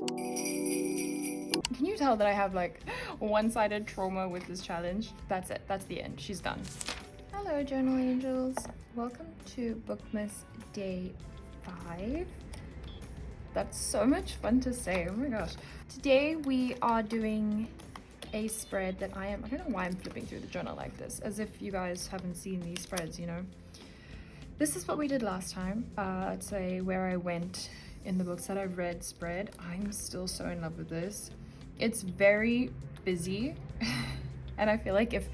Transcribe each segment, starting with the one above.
Can you tell that I have like one-sided trauma with this challenge? That's it. That's the end. She's done. Hello, journal angels. Welcome to Bookmas Day 5. That's so much fun to say. Oh my gosh. Today we are doing a spread that I don't know why I'm flipping through the journal like this, as if you guys haven't seen these spreads, you know. This is what we did last time. It's a where I went in the books that I've read spread. I'm still so in love with this. It's very busy and I feel like if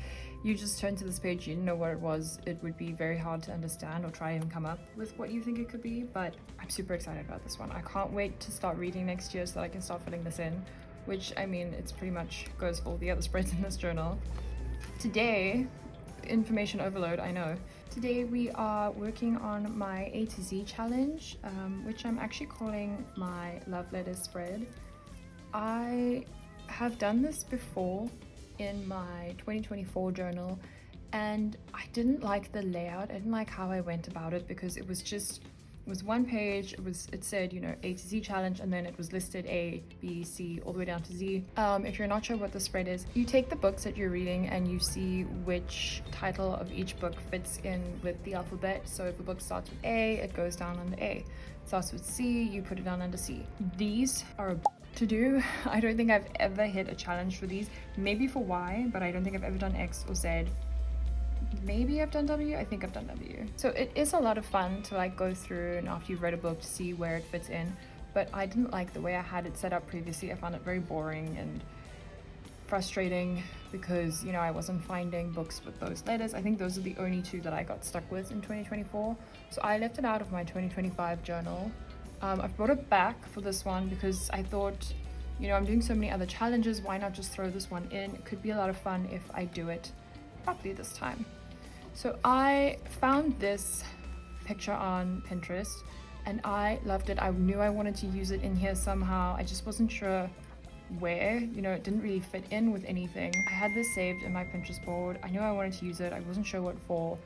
you just turn to this page, you didn't know what it was, it would be very hard to understand or try and come up with what you think it could be. But I'm super excited about this one. I can't wait to start reading next year so that I can start filling this in, which I mean, it's pretty much goes for all the other spreads in this journal. Today, information overload, I know. Today we are working on my A to Z challenge, which I'm actually calling my love letter spread. I have done this before in my 2024 journal and I didn't like the layout. I didn't like how I went about it because it was one page. It said, you know, A to Z challenge, and then it was listed A, B, C, all the way down to Z. If you're not sure what the spread is, you take the books that you're reading and you see which title of each book fits in with the alphabet. So if a book starts with A, it goes down under A. It starts with C, you put it down under C. These are to do. I don't think I've ever hit a challenge for these. Maybe for Y, but I don't think I've ever done X or Z. Maybe I've done W. I think I've done W. So it is a lot of fun to like go through and after you've read a book to see where it fits in, but I didn't like the way I had it set up previously. I found it very boring and frustrating because, you know, I wasn't finding books with those letters. I think those are the only two that I got stuck with in 2024. So I left it out of my 2025 journal. I've brought it back for this one because I thought, you know, I'm doing so many other challenges, why not just throw this one in? It could be a lot of fun if I do it properly this time. So I found this picture on Pinterest and I loved it. I knew I wanted to use it in here somehow. I just wasn't sure where, you know, it didn't really fit in with anything. I had this saved in my Pinterest board. I knew I wanted to use it. I wasn't sure what for.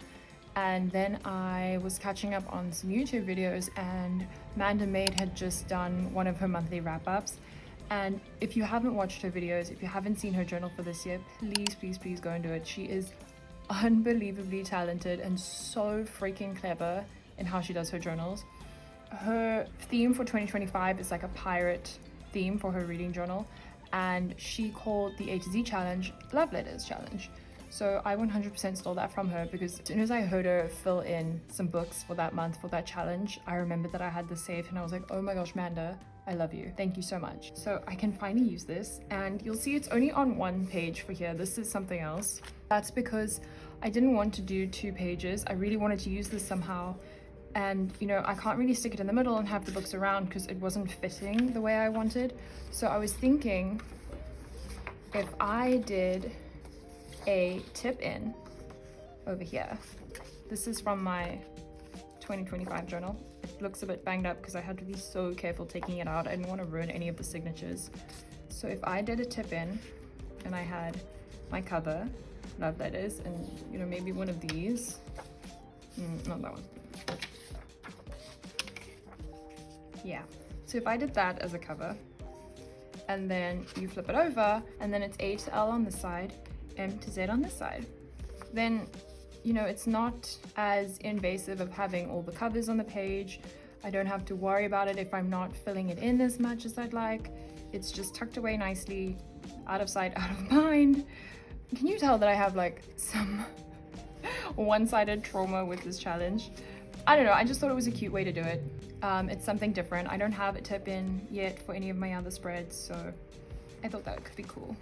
And then I was catching up on some YouTube videos and Manda Maid had just done one of her monthly wrap-ups. And if you haven't watched her videos, if you haven't seen her journal for this year, please go and do it. She is unbelievably talented and so freaking clever in how she does her journals. Her theme for 2025 is like a pirate theme for her reading journal, and she called the A to Z challenge Love Letters Challenge. So I 100% stole that from her because as soon as I heard her fill in some books for that month for that challenge, I remembered that I had this saved and I was like, oh my gosh, Manda, I love you. Thank you so much. So I can finally use this, and you'll see it's only on one page for here. This is something else. That's because I didn't want to do 2 pages. I really wanted to use this somehow. And you know, I can't really stick it in the middle and have the books around because it wasn't fitting the way I wanted. So I was thinking if I did a tip in over here. This is from my 2025 journal. It looks a bit banged up because I had to be so careful taking it out. I didn't want to ruin any of the signatures. So if I did a tip in and I had my cover, love letters, and you know, maybe one of these, not that one. Yeah, so if I did that as a cover and then you flip it over and then it's A to L on this side, M to Z on this side, then you know, it's not as invasive of having all the covers on the page. I don't have to worry about it if I'm not filling it in as much as I'd like. It's just tucked away nicely, out of sight, out of mind. Can you tell that I have like some one-sided trauma with this challenge? I don't know, I just thought it was a cute way to do it. It's something different. I don't have a tip in yet for any of my other spreads, so I thought that could be cool.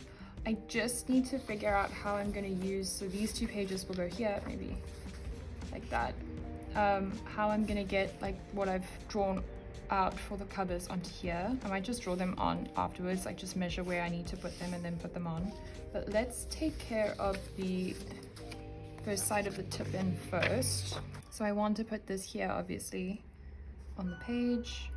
I just need to figure out how I'm going to use, so these 2 pages will go here, maybe like that. How I'm going to get like what I've drawn out for the covers onto here. I might just draw them on afterwards, like just measure where I need to put them and then put them on. But let's take care of the first side of the tip in first. So I want to put this here obviously on the page,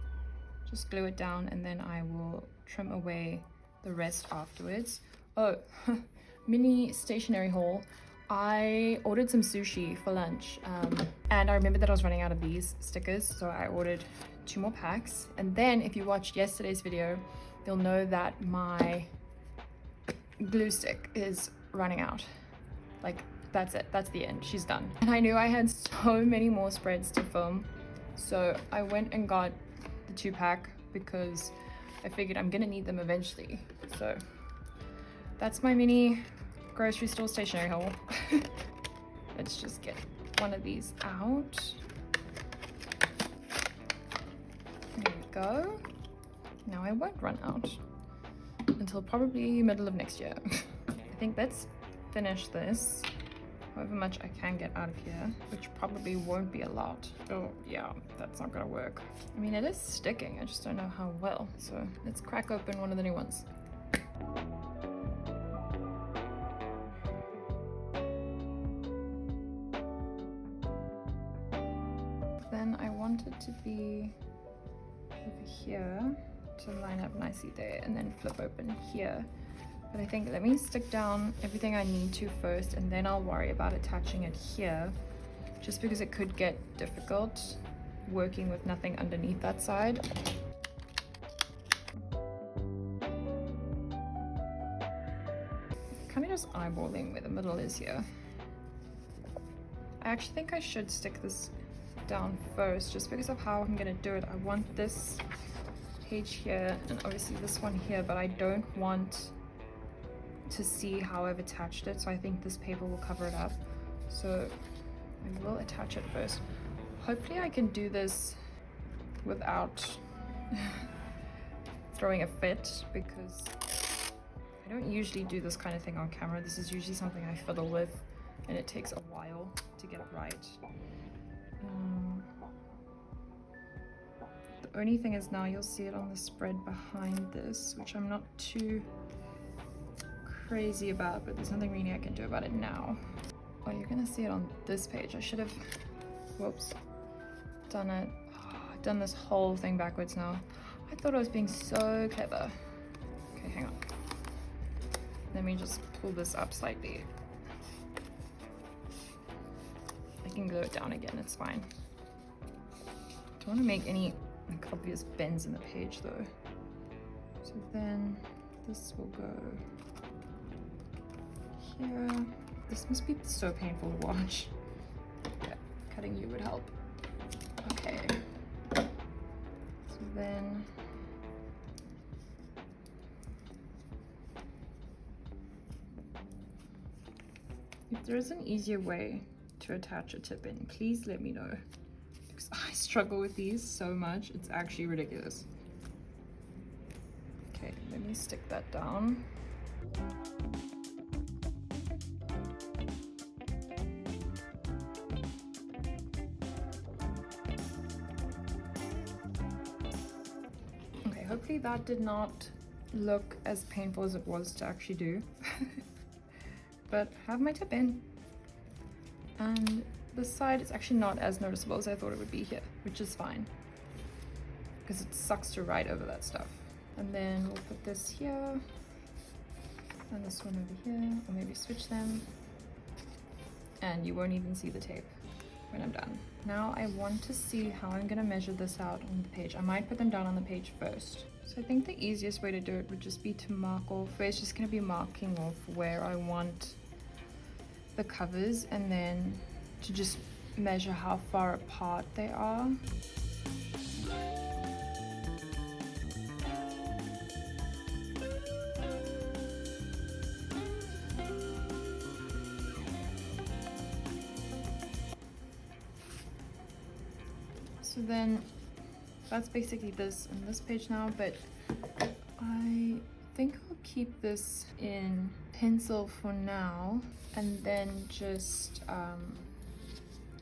just glue it down, and then I will trim away the rest afterwards. Oh, mini stationery haul. I ordered some sushi for lunch and I remembered that I was running out of these stickers, so I ordered 2 more packs. And then if you watched yesterday's video, you'll know that my glue stick is running out. Like, that's it, that's the end, she's done. And I knew I had so many more spreads to film, so I went and got the 2-pack because I figured I'm gonna need them eventually. So that's my mini grocery store stationery haul. Let's just get one of these out. There we go. Now I won't run out until probably middle of next year. I think let's finish this, however much I can get out of here, which probably won't be a lot. Oh yeah, that's not gonna work. I mean, it is sticking, I just don't know how well. So let's crack open one of the new ones. Then I want it to be over here to line up nicely there, and then flip open here. But I think, let me stick down everything I need to first, and then I'll worry about attaching it here, just because it could get difficult working with nothing underneath that side. Kind of just eyeballing where the middle is here. I actually think I should stick this down first, just because of how I'm gonna do it. I want this page here, and obviously this one here, but I don't want to see how I've attached it, so I think this paper will cover it up. So I will attach it first. Hopefully I can do this without throwing a fit, because I don't usually do this kind of thing on camera. This is usually something I fiddle with, and it takes a while to get it right. The only thing is, now you'll see it on the spread behind this, which I'm not too crazy about, but there's nothing really I can do about it now. Oh, you're gonna see it on this page. I should have, whoops, done it. Oh, I've done this whole thing backwards now. I thought I was being so clever. Okay, hang on. Let me just pull this up slightly. I can glue it down again, it's fine. Don't want to make any like obvious bends in the page though. So then this will go here. This must be so painful to watch. Yeah, cutting you would help. Okay. So then if there is an easier way to attach a tip in, please let me know, because I struggle with these so much. It's actually ridiculous. Okay, let me stick that down. Okay, hopefully that did not look as painful as it was to actually do. But I have my tip in. And this side is actually not as noticeable as I thought it would be here, which is fine, because it sucks to write over that stuff. And then we'll put this here, and this one over here, or maybe switch them, and you won't even see the tape when I'm done. Now I want to see how I'm gonna measure this out on the page. I might put them down on the page first. So I think the easiest way to do it would just be to mark off, where it's just gonna be marking off where I want the covers, and then to just measure how far apart they are. So then that's basically this and this page now, but I think I'll keep this in pencil for now, and then just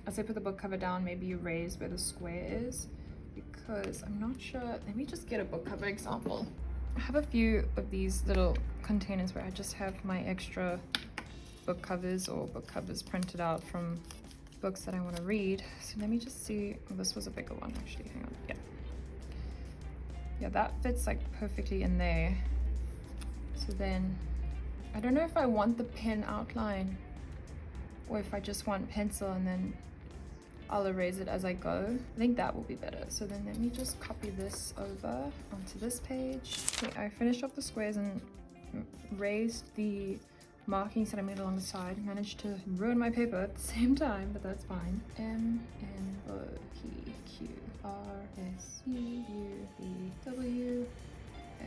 as I put the book cover down, maybe erase where the square is, because I'm not sure. Let me just get a book cover example. I have a few of these little containers where I just have my extra book covers or book covers printed out from books that I want to read. So let me just see. Oh, this was a bigger one actually. Hang on. Yeah, that fits like perfectly in there. So then I don't know if I want the pen outline or if I just want pencil, and then I'll erase it as I go. I think that will be better. So then let me just copy this over onto this page. Okay, I finished off the squares and raised the markings that I made along the side. Managed to ruin my paper at the same time, but that's fine. M, N, O, P, Q, R, S, U, V, W,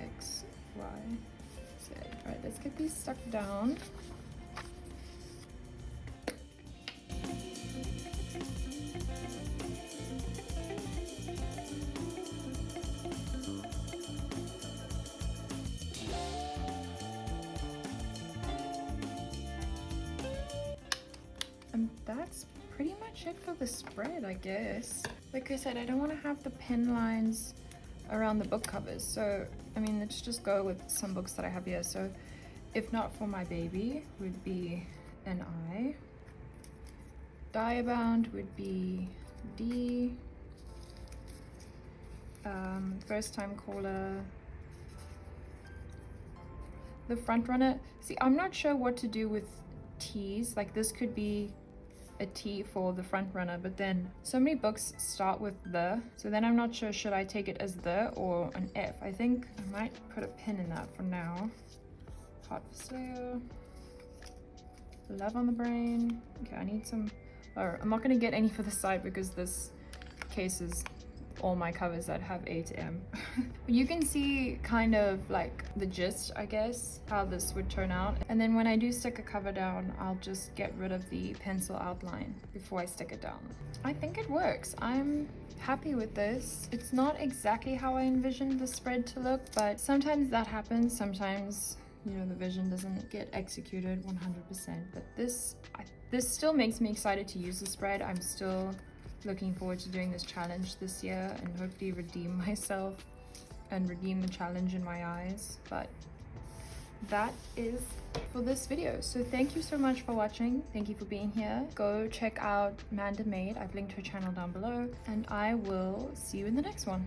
X, Y, Z. Alright, let's get these stuck down. And that's pretty much it for the spread, I guess. Like I said, I don't want to have the pen lines around the book covers. So, I mean, let's just go with some books that I have here. So, If Not For My Baby would be an I. Diabound would be D. First Time Caller. The Front Runner. See, I'm not sure what to do with T's. Like, this could be a T for the front runner, but then so many books start with the, so then I'm not sure, should I take it as the or an F? I think I might put a pin in that for now. Heart for Slayer. Love on the Brain. Okay, I need some, or I'm not going to get any for the side because this case is all my covers that have A to M. You can see kind of like the gist, I guess, how this would turn out. And then when I do stick a cover down, I'll just get rid of the pencil outline before I stick it down. I think it works. I'm happy with this. It's not exactly how I envisioned the spread to look, but sometimes that happens. Sometimes, you know, the vision doesn't get executed 100%, but this still makes me excited to use the spread. I'm still looking forward to doing this challenge this year and hopefully redeem myself and redeem the challenge in my eyes. But that is for this video. So thank you so much for watching. Thank you for being here. Go check out Manda Made. I've linked her channel down below, and I will see you in the next one.